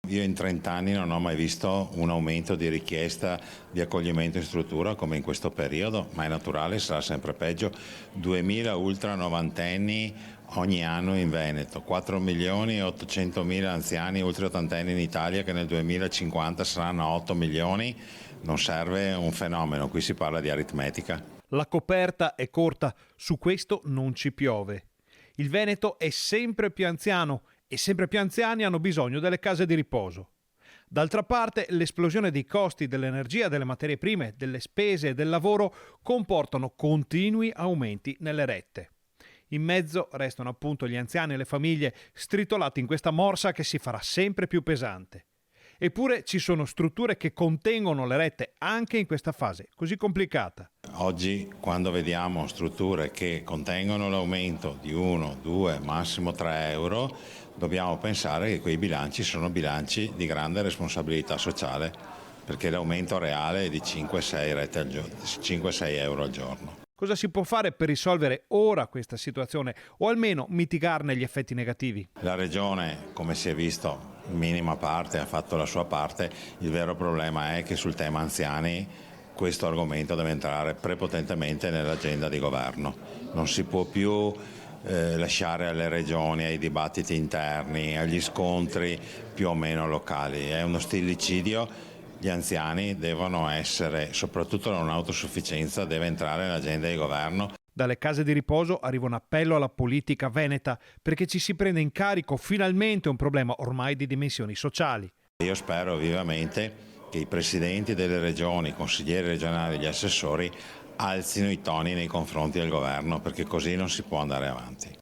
Io in 30 anni non ho mai visto un aumento di richiesta di accoglimento in struttura come in questo periodo, ma è naturale, sarà sempre peggio. 2000 ultra novantenni ogni anno in Veneto, 4 milioni e 800 mila anziani ultra ottantenni in Italia che nel 2050 saranno 8 milioni. Non serve un fenomeno, qui si parla di aritmetica. La coperta è corta, su questo non ci piove. Il Veneto è sempre più anziano e sempre più anziani hanno bisogno delle case di riposo. D'altra parte, l'esplosione dei costi dell'energia, delle materie prime, delle spese e del lavoro comportano continui aumenti nelle rette. In mezzo restano appunto gli anziani e le famiglie stritolati in questa morsa che si farà sempre più pesante. Eppure ci sono strutture che contengono le rette anche in questa fase così complicata. Oggi, quando vediamo strutture che contengono l'aumento di 1, 2, massimo 3 euro, dobbiamo pensare che quei bilanci sono bilanci di grande responsabilità sociale, perché l'aumento reale è di 5-6 euro al giorno. Cosa si può fare per risolvere ora questa situazione o almeno mitigarne gli effetti negativi? La Regione, come si è visto, in minima parte ha fatto la sua parte. Il vero problema è che sul tema anziani questo argomento deve entrare prepotentemente nell'agenda di governo. Non si può più lasciare alle regioni, ai dibattiti interni, agli scontri più o meno locali. È uno stillicidio. Gli anziani devono essere, soprattutto la non autosufficienza, deve entrare nell'agenda di governo. Dalle case di riposo arriva un appello alla politica veneta perché ci si prenda in carico finalmente un problema ormai di dimensioni sociali. Io spero vivamente che i presidenti delle regioni, i consiglieri regionali e gli assessori alzino i toni nei confronti del governo, perché così non si può andare avanti.